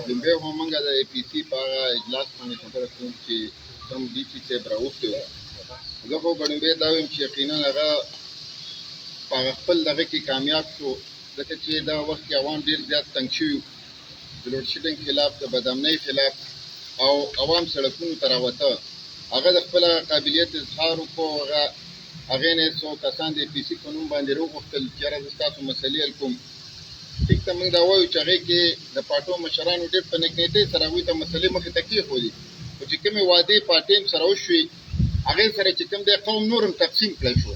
لومبۍ خو موږ د اے پي سي په هغه اجلاس باندې خبره کوم چې کوم ډي سي صاحب راوښتي وو. زه خو په لومبۍ دا وایم چې یقینا هغه په هغه خپل دغه کې کامیاب شو، ځکه چې دا وخت کې عوام ډېر زیات تنګ شوي وو، د لوډ شیډینګ خلاف، د بدامنۍ خلاف، او عوام سړکونو ته راوته. هغه د خپل قابلیت اظهار وکړو. هغې نه څو کسان د اے پي سي په نوم باندې راوغوښتل چې یاره زه ستاسو مسلې حل کوم. ټیک ته موږ دا وایو چې هغې کې د پاټو مشرانو ډېر په نېکنیټۍ سره هغوی ته مسلې مخې ته کېښودې، خو چې کومې وعدې په ټیم سره وشوې، هغې سره چې کوم دی قوم نور هم تقسیم کړی شو.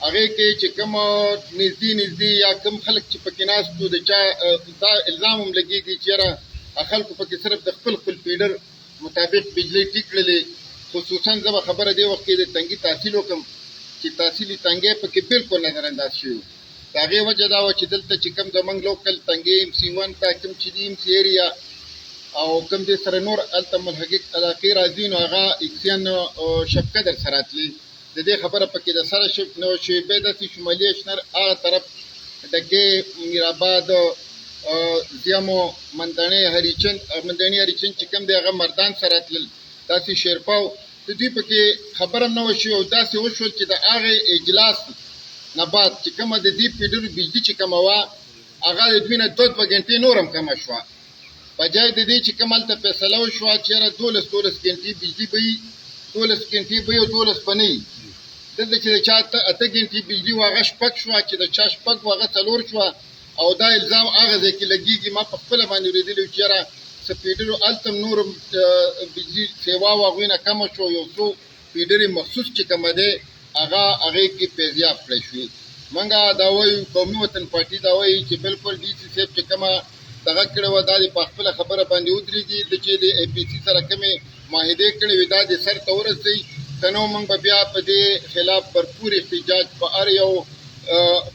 هغې کې چې کوم نږدې یا کوم خلک چې پکې ناست وو، د چا دا الزام هم لګېږي چې یاره خلکو پکې صرف د خپل فیډر مطابق بجلۍ ټیک کړلې. خصوصا زه به خبره دې وخت کې د تنګي تحصیل وکړم چې تحصیلي تنګی پکې بالکل نظر انداز شوي وو. د هغې وجه دا وه چې دلته چې کوم زموږ لوکل تنګي MC1 ته کوم چې دي MC ایریا او کوم دې سره نور هلته ملحقق علاقې راځي، نو هغه اکسیان شبقدر سره راتلي. د دې خبره پکې د سره نو شیبې داسې شمالي اشنر هغه طرف ډکې میرآباد زیمو مندڼې هریچند چې کوم دی هغه مردان سره راتلل، داسې شیرپاو. د دوی پکې خبره نه وشوې او داسې وشول چې د هغې اجلاس نه بعد چې کومه د دې فیډرو بجلي چې کومه وه، هغه د دوی نه 2 ګنټې نور هم کمه شوه. په جای د دې چې کوم هلته فیصله وشوه چې یاره 12 ګنټې بجلي به وي، 12 ګنټې به وي او 12 به نه وي. دلته چې د چا 8 ګنټې بجلي وه هغه 6 شوه، چې د چا 6 وه هغه 4 شوه. او دا الزام هغه ځای کې لګېږي. ما په خپله باندې اورېدلي چې یاره څه فیډرو هلته هم نور بجلي سیوا وه هغوی نه کمه شوه، یو څو فیډرې مخصوص چې کومه دی هغې کې پیضیاب کړی شوې. موږ دا وایو، قومي وطن پارټي دا وایي چې بالکل ډي سي صاحب چې کومه دغه کړې وه دا دې په خپله خبره باندې ودرېږي. د چې د اے پي سي سره کومې معاهدې کړې وې دا دې سر ته ورسوي، که نه موږ به بیا په دې خلاف بھرپور احتجاج په هر یو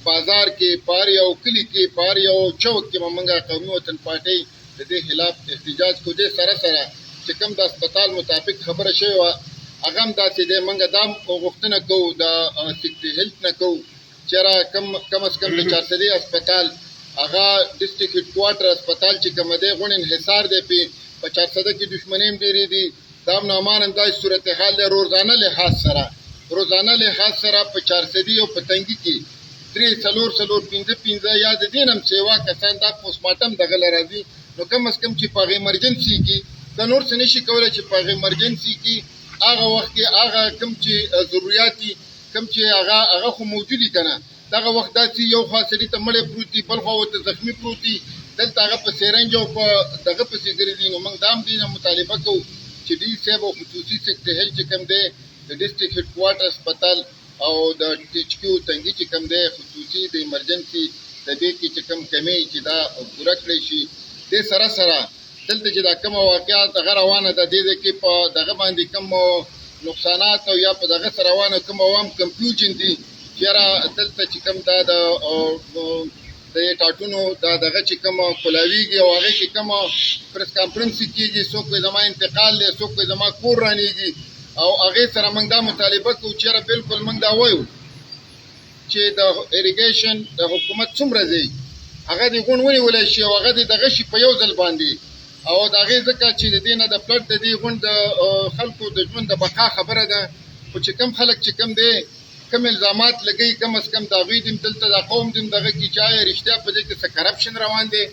بازار کې، په هر یو کلي کې، په هر یو چوک کې به موږ قومي وطن پارټۍ د دې خلاف احتجاج کوو. دې سره سره چې کوم د هسپتال مطابق خبره شوې وه هغه هم داسې دی. موږ دا غوښتنه کوو د سیکټري هیلث نه کوو چې یاره کم از کم د چارسدې هسپتال هغه ډسټرکټ هیډ کوارټر هسپتال چې کومه دی غوڼ انحصار دی په چارسده کې دښمنۍ هم ډېرې دي. دا هم نامان انداز صورتحال دی. روزانه لحاظ سره په چارسدي او په تنګي کې 3 4 یا د دې نه هم سیوا کسان دا پوسټمارټم دغه له راځي. نو کم از کم چې په هغې ایمرجنسي کې دا نور څه نشي کولی چې په هغې ایمرجنسي کې هغه وخت کې هغه کوم چې ضروريات دي کوم چې هغه خو موجود دي که نه، دغه وخت داسې یو خوا سړي ته مړی پروت دي، بل خوا ورته زخمي پروت دي، دلته هغه په سیرنج او په دغه پسې ګرځي. نو موږ دا هم دې نه مطالبه کوو چې ډي صاحب او خصوصي سیکټري هیلث چې کوم دی د ډسټرکټ هیډ کوارټر هسپتال او د ټي ایچ کیو تنګي چې کوم دی خصوصي د ایمرجنسي د دې کې چې کوم کمی چې دا پوره کړی شي. دې سره سره دلته چې دا کومه واقعات هغه روانه ده، دې کې په دغه باندې کوم نقصانات او یا په دغه سره روانه کوم عوام کنفیوژن دي چې یاره دلته چې کوم دا د ټاټونو دا دغه چې کوم کولاویږي او هغې کې کوم پریس کانفرنس کېږي، څوک وایي زما انتقال دی، څوک وایي زما کور رانیږي. او هغې سره موږ دا مطالبه کوو چې یاره بالکل موږ دا وایو چې د اریګیشن د حکومت څومره ځای هغه دې غونډ ونیولی شي او هغه دې دغه شي په یو ځل باندې. او د هغې ځکه چې د دې نه د پلټ د دې غونډ د خلکو د ژوند د بقا خبره ده. خو چې کوم خلک چې کوم دی کوم الزامات لګوي، کم از کم د هغوی دې دلته د قوم دې دغه کې چې آیا رښتیا په دې کې څه کرپشن روان دی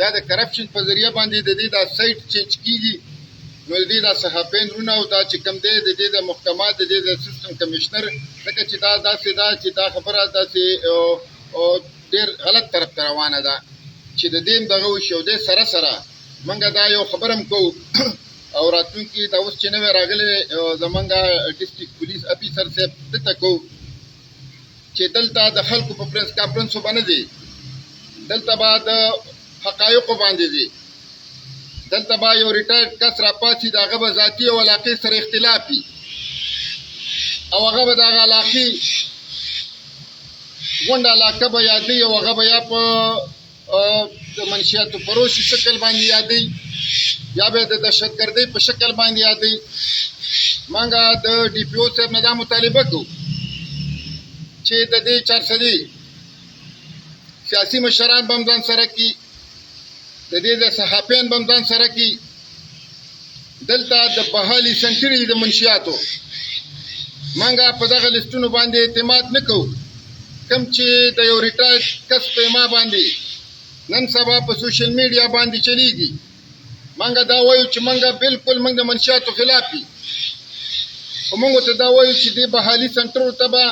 یا د کرپشن په ذریعه باندې د دې دا سایټ چینج کېږي. نو د دې دا صحافین رونه او دا چې کوم دی د دې د محکمات د دې د سیسټم کمشنر ځکه چې دا داسې ده چې دا خبره داسې ډېر غلط طرف ته روانه ده چې د دې دغه وشي. او دې سره سره موږ دا یو خبره هم کوو او راتلونکي دا اوس چې نوی راغلی زموږ ډسټرکټ پولیس افیسر صاحب ده ته کوو چې دلته د خلکو په پریس کانفرنسو به نه ځي، دلته به د حقایقو باندې ځي، دلته به یو ریټایرډ کس راپاڅي د هغه به ذاتي او علاقې سره اختلاف وي او هغه به د هغه علاقې غونډه علاقه به یادوي او هغه به یا په د منشیاتو فروشي شکل باندې یادوي یا به د دهشتګردۍ په شکل باندې یادوي. موږ د ډي پي او صاحب نه دا مطالبه کوو چې د دې چارسدي سیاسي مشران به هم ځان سره کړي، د دې د صحافیان به هم ځان سره کړي. دلته د بهالي سنټري د منشیاتو منګه په دغه لیستونو باندې اعتماد نه کوو. کوم چې د یو ریټایرډ کس په ما باندې نن سبا په سوشل میډیا باندې چلیږي، منګه دا وایو چې منګه بالکل منګ د منشیاتو خلاف دي، خو موږ ته دا وایو چې دې بهالي سنټرو ته به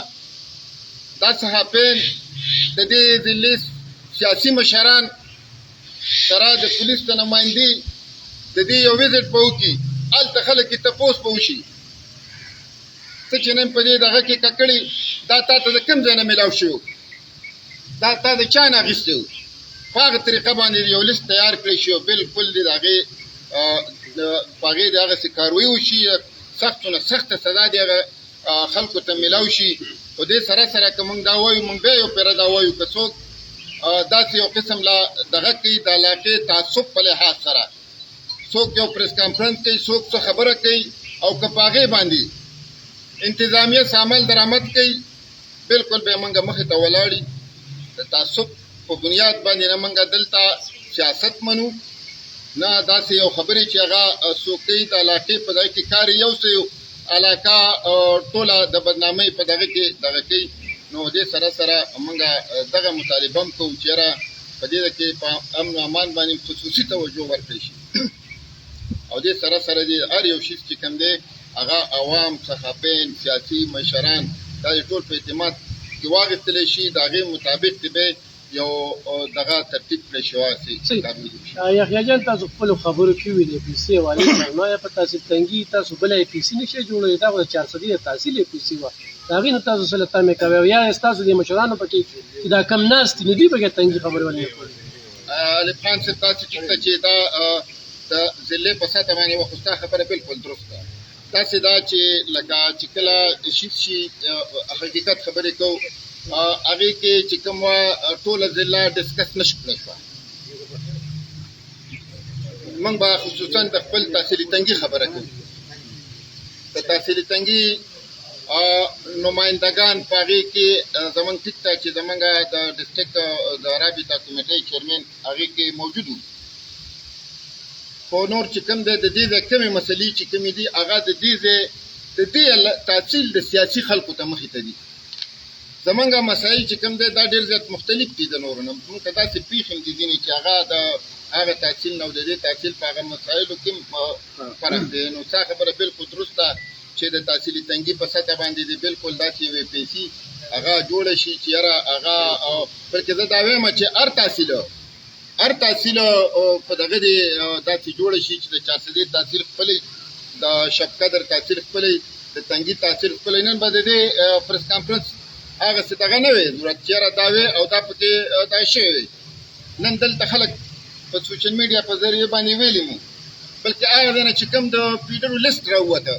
دا صحافیان د دې ضلعي سیاسي مشران سره د پولیس د نمایندې د دې یو ویزټ به وکړي، هلته خلک یې تپوس به وشي ته چې نن په دې دغه کې ککړې دا تا ته د کوم ځای نه میلاو شوي، دا تا د چا نه اخیستی و. په هغه طریقه باندې یو لیست تیار کړی شي او بالکل د هغې په هغې د هغسې کاروایي وشي، سختو نه سخته سزا د هغه خلکو ته میلاو شي. خو دې سره سره که موږ دا وایو، موږ بیا یو پیره دا وایو که څوک داسې یو قسم لا دغه کوي د علاقې تعصب په لحاظ سره، څوک یو پریس کانفرنس کوي، څوک څه خبره کوي او که په هغې باندې انتظامیه سامان درآمد کوي، بالکل به موږ مخې ته ولاړي. د تعصب په بنیاد باندې نه موږ دلته سیاست منو، نه داسې یو خبرې چې هغه څوک کوي د علاقې په دغه کې کار یو څه یو علاقه ټوله د بدنامۍ په دغه کې دغه کوي. نو دې سره سره موږ دغه مطالبه هم کوو چې یاره په دې کې په امن و امان باندې خصوصي توجه ورکړی شي او دې سره سره دې هر یو شي چې کوم دی هغه عوام، صحافیان، سیاسي مشران دا ټول په اعتماد کې واخیستلی شي، د هغې مطابق به یو دغه ترتیب کړی شي. یحیی جان تاسو خپلو خبرو کې ویلې پي سي حوالې سره نو په تحصیل تنګي تاسو بله اې پي سي نشئ جوړولی، دا خو د 400 د تحصیل اې پي سي وه، د هغې نه تاسو سره تمې کوئ او یا ستاسو د مشرانو پکې چې دا کم ناست دي نو دوی پکې تنګي خبرې ولې نه کوي. الف خان صاحب تاسو چې دا د ضلعې په سطح باندې وه، خو ستا خبره بالکل درست ده. داسې دا چې لکه چې کله شي حقیقت خبرې کوو هغې کې چې کوم وه ټوله ضلع ډسکس نه شو کړی شوه. موږ به خصوصا د خپل تحصیلي تنګي خبره کوو. د تحصیلي تنګي نمایندګان په هغې کې زموږ ټیک ته چې زموږ د ډسټرکټ د رابطه کمیټۍ چیرمن هغې کې موجود وو، خو نور چې کوم دی د دې ځای کومې مسلې چې کومې دي هغه د دې ځای د دې تحصیل د سیاسي خلکو ته مخې ته دي. زمونږ مسایل چې کوم دی دا ډېر زیات مختلف دي د نورو نه. موږ ته داسې پېښې هم دي ځینې چې هغه د هغه تحصیل نه او د دې تحصیل په هغه مسایلو کې فرق دی. نو ستا خبره بالکل درست ده چې د تحصیلي تنګي په سطح باندې دې بالکل داسې یوې پیسې هغه جوړه شي چې یاره هغه بلکې زه دا وایم چې هر تحصیل په دغه دې داسې جوړه شي چې د 400 تحصیل خپلې، د شب قدر تحصیل خپلې، د تنګي تحصیل خپلې. نن به د دې پریس کانفرنس هغسې دغه نه وی ضرورت چې یاره دا وی او دا پکې دا شوی وی. نن دلته خلک په سوشل میډیا په ذریعه باندې ویلي مو، بلکې هغه ځای نه چې کوم د پیډرو لیست راووته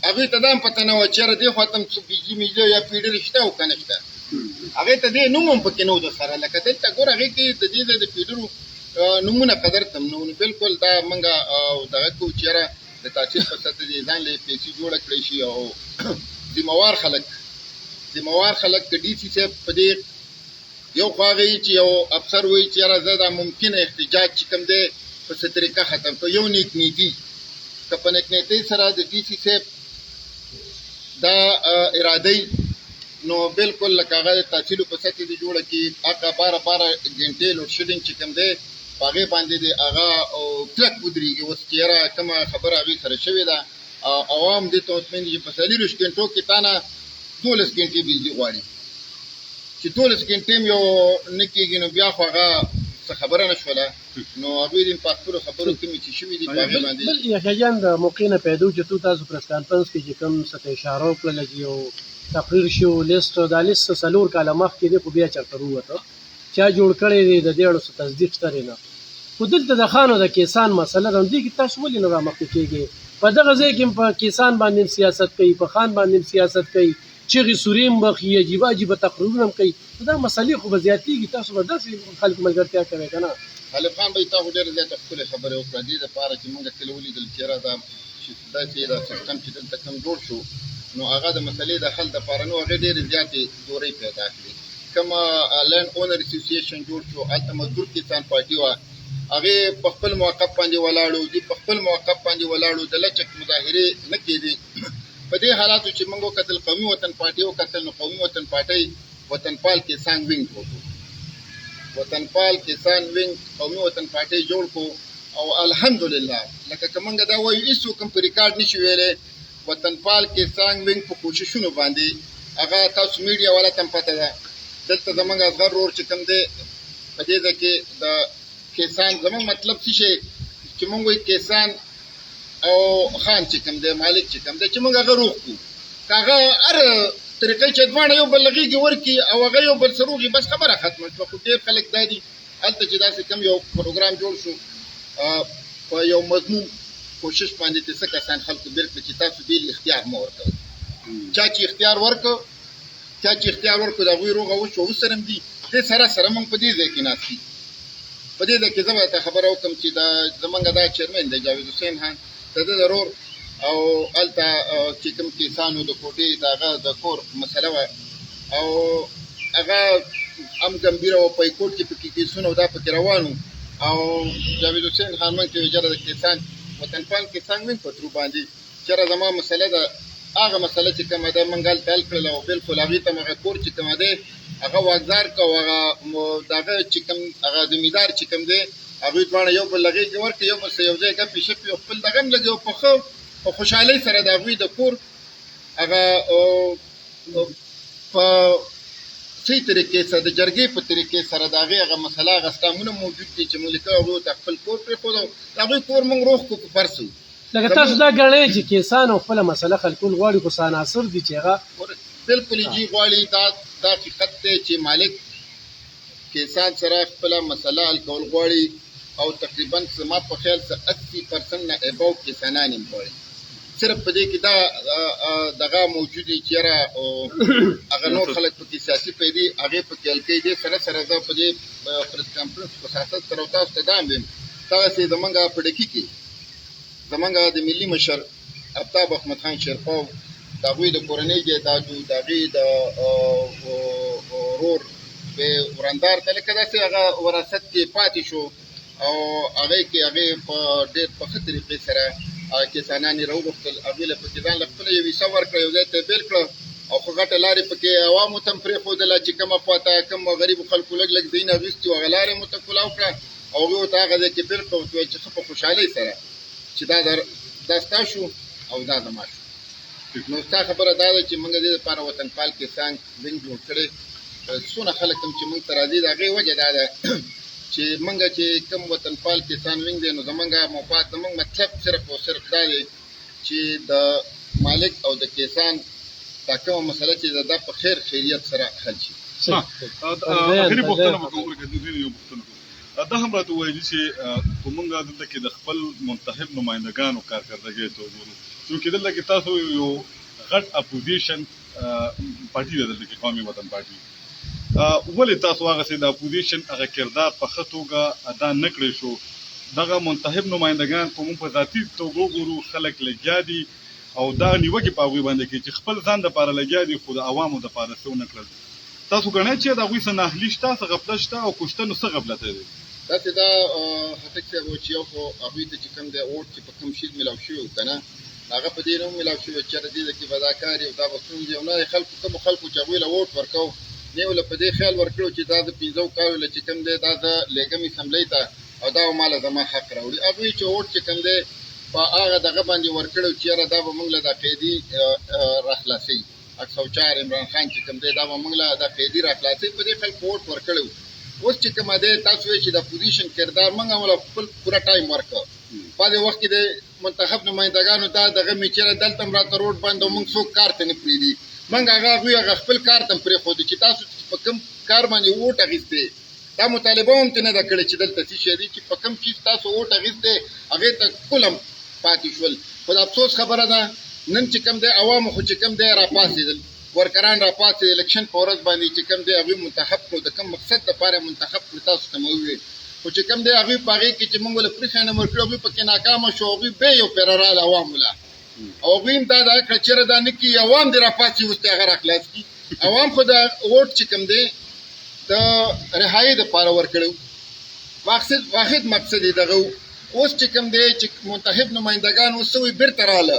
هغوی ته دا هم پته نه وه چې یاره دې خوا ته هم څه بي جي میجي یا پیډر شته او که نه شته. هغې ته دې نوم هم پکې نه و درسره، لکه دلته ګوره هغې کې د دې ځای د پیډرو نومونه قدر ته هم نه وو. نو بالکل دا موږ دغه کوو چې یاره د تحصیل په سطح دې ځان له پیسې جوړه کړی شي او ذمهوار خلک که ډي سي صاحب په دې یو خوا هغه چې یو افسر وایي چې یاره زه دا ممکنه احتجاج چې کوم دی په څه طریقه ختم کړو، یو نیک نیتي که په نیک نیتۍ سره د ډي سي صاحب دا ارادۍ نو بالکل لکه هغه د تحصیلو په سطح دې جوړه کړي، هغه 12 ګنټې لوډ شیډینګ چې کوم دی په هغې باندې دې هغه کلک ودرېږي. اوس چې یاره کومه خبره هغې سره شوې ده عوام دې ته مطمئن دي چې په 40 ګنټو کې تا نه 12 ګنټې بجلي غواړي، چې 12 ګنټې هم یو نه کېږي نو بیا خو هغه څه خبره نه شوله. نو هغوی دې په خپلو خبرو کومې چې شوي دي په هغې باندې بل یحیی جان د موقع نه پیدا چې تاسو پریس کانفرنس کې چې کوم څه ته اشاره وکړله چې یو تقریر شو لیست، دا لیست 4 کاله مخکې دی خو بیا چېرته راووته، چا جوړ کړی دی د دې اړه څه تصدیق شته دی نه. خو دلته د خانو د کیسان مسله ده، دې کې تاسو ولې نه رامخکې کېږئ؟ په دغه ځای کې په کیسان باندې سیاست کوي، په خان باندې سیاست کوي، چغې سورې هم بخي، عجیبه عجیبه تقریرونه هم کوي. دا مسلې خو به زیاتېږي، تاسو به داسې خلکو ملګرتیا کوئ که نه؟ الف خان بهي تا خو ډېره زیاته ښکلې خبرې وکړه. دې دپاره چې موږ کله ولیدل چې یاره دا داسې دا سیستم چې دلته کوم جوړ شو نو هغه د مسلې د حل دپاره نو هغې ډېرې زیاتې دورې پیدا کړې. کومه لینډ اونر اسوسییشن جوړ شو هلته مزدور کسان پارټي وه هغه په خپل موقف باندې ولاړو دي په خپل موقف باندې ولاړو د لچک مظاهره نه کېدي په دې حالاتو چې موږ قتل قومي وطن پارټي او قتل نو قومي وطن پارټي وطنپال کسان وینګ وکړو وطنپال کسان وینګ قومي وطن پارټي جوړ کو او الحمدلله لکه کومنګ دا وایو هیڅ کوم په ریکارډ نشي ویلې وطنپال کسان وینګ په کوششونو باندې هغه تاسو میډیا والا تم پته ده دلته زمونږ اصغر ورور چې کوم دی په دې کې د کسان زمونږ مطلب څه شي چې موږ وایي کسان او خان چې کوم دی مالک چې کوم دی چې موږ هغه روغ کړو هغه هر طریقې چې دواړه یو بل لغېږي ورکړي او هغه یو بل سره روغي بس خبره ختمه شوه خو ډېر خلک دا دي هلته چې داسې کوم یو پروګرام جوړ شو په یو مضمون کوشش باندې چې څه کسان خلکو بېل کړي چې تاسو بېل اختیار مه ورکوئ چا چې اختیار ورکړ د هغوی روغه وشوه اوس سره هم دي دې سره سره موږ په دې ځای کې ناست دي په دې ځای کې زه به درته خبره وکړم چې دا زمونږ دا چیرمن دی جاوید حسین خان د ده ضرور او هلته چې کوم کسانو د کوټې د هغه د کور مسله وه او هغه هم ګمبیره وه پیکوټ کې پکې کیسونه دا پکې روان او جاوید حسین خان موږ ته ویل د کسان وطنپال کسان وینګ په ترو باندې چېرې زما مسله ده هغه مسله چې کومه ده موږ هلته حل کړله او بلکل هغې ته هغه کور چې کومه دی هغه واګزار که او هغه د هغه چې کوم هغه زمیندار چې کوم دی هغوی دواړه یو بل لغېږي ورکړي یو بل سره یو ځای ګپې شپې او خپل دغه هم لګي او په ښه په خوشحالۍ سره د هغوی د کور هغه په صحیح طریقې سره د جرګې په طریقې سره د هغې هغه مسله هغه سټامونه موجود دي چې موږ لیکه هغوی ته خپل کور پرېښود او د هغوی کور موږ روغ کړو په فرض وو لکه تاسو دا ګڼئ چې کسان او خپله مسله خلکول غواړي خو عناصر دي چې هغه بلکل جی غواړي دا حقیقت دی چې مالک کسان سره خپله مسله حل کول غواړي او تقریبا زما په خیال څه 80% نه اباو کسانان یې غواړي صرف په دې کې دا دغه موجود دی چې یاره هغه نور خلک پکې سیاسي پیدي هغې پکې حل کوي دې سره سره زه په دې پریس کانفرنس په سیاست سره او تاسو ته دا هم ویم دغسې زمونږ په ډکي کې زمونږ د ملي مشر آفتاب احمد خان شیرپاو د هغوی د کورنۍ جایدادو د هغې د ورور ورندار ته لکه داسې هغه وراثت کې پاتې شو او هغې کې هغې په ډېر په ښه طریقې سره کسانان یې راوغوښتل هغوی له پکې ځان له خپله یو حصه ورکړه یو ځای ته یې بېل کړه او ښه غټه لارې پکې عوامو ته هم پرېښودله چې کومه خواته کوم غریبو خلکو لږ لږ ځایونه اخیستي وو هغه لارې مو ته کولاو کړه او هغوی ورته هغه ځای کې بېل کړه ورته ویل چې ښه په خوشحالۍ سره چې دا ستا شو او دا زما شو نو ستا خبره دا ده چې موږ د دې لپاره وطنپال کسان وینګ جوړ کړی څونه خلک هم چې موږ ته راځي د هغې وجه دا ده چې موږ چې کوم وطنپال کسان وینګ دی نو زموږ مفاد زموږ مطلب صرف او صرف دا دی چې د مالک او د کسان دا کومه مسله چې دا په خیر خیریت سره حل شي اخري پوښتنه به کوم یو پوښتنه دا هم راته ووایي چې په موږ دلته کې د خپل منتخب نمایندګانو کارکردګۍ ته وګورو چونکې دلته کې تاسو یو غټ اپوزیشن پارټي ده دلته کې قومي وطن پارټي ولې تاسو هغسې د اپوزیشن هغه کردار په ښه توګه ادا نه کړی شو دغه منتخب نمایندګان په موږ په ذاتي توګه وګورو خلک لګیا دي او دا نیوکې په هغوی باندې کوي چې خپل ځان دپاره لګیا دي خو د عوامو دپاره څه ونه کړل تاسو ګڼئ چې د هغوی څه ناهلي شته څه غفلت شته او که شته نو څه غفلت دی داسې دا هتک صاحب و چې یو خو هغوی ته چې کوم دی اوټ چې په کوم شي میلاو شوي و که نه هغه په دې نه هم میلاو شوي چېرې دې کې به دا کار یو دا به ستونزې او نه خلکو کومو خلکو چې هغوی له اوټ ورکوو نه یې له په دې خیال ورکړو چې دا د 15 کالو له چې کوم دی دا زه لېږم اسمبلۍ ته او دا به ماله زما حق راوړي هغوی چې اوټ چې کوم دی په هغه دغه باندې ورکړی چې یاره دا به موږ له دا قیدي راخلاصوي اکسوچار عمران خان چې کوم دی دا به موږ له دا قیدي راخلاصوي په دې خلکو اوټ ورکړی اوس چې کومه دی تاسو وایئ چې د اپوزیشن کردار موږ هم له خپل پوره ټایم ورکړ په دې وخت کې د منتخب نمایندګانو دا دغه مې چېرې دلته هم راته روډ باندې او موږ څوک کار ته نه پرېږدي موږ هغوی هغه خپل کار ته هم پرېښودو چې تاسو په کوم کار باندې ووټ اخیستی دا مطالبه هم ترې نه ده کړې چې دلته څه شی دي چې په کوم چیز تاسو ووټ اخیستی هغې ته کل هم پاتې شول خو د افسوس خبره ده نن چې کوم دی عوامو خو چې کوم دی راپاڅېدل ورکران راپاڅېدل الیکشن په ورځ باندې چې کوم دی هغوی منتخب کړو د کوم مقصد دپاره منتخب کړو تاسو ته مې وویل خو چې کوم دی هغوی په هغې کې چې موږ له پرېښی نه ورکړو هغوی پکې ناکامه شو هغوی بیا یو پیره راغله عوامو له او هغوی هم دا کړه چېرې دا نه کړي عوام دې راپاڅي اوس دې هغه راخلاص کړي عوام خو د ووټ چې کوم دی د رهایۍ دپاره ورکړی واحد مقصد یې دغه اوس چې کوم دی چې منتخب نمایندګان اوس سوي بیرته راغله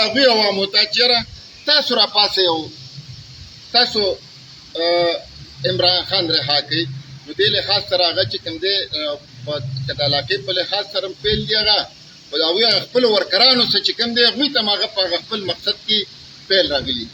هغوی عوامو ته چې یاره تاسو راپاڅئ او تاسو عمران خان رها کړئ نو دې لحاظ سره هغه چې کوم دی که د علاقې په لحاظ سره پیل دی هغه خو د هغوی خپلو ورکرانو څه چې کوم دی هغوی ته هم هغه په خپل مقصد کې پیل راغلي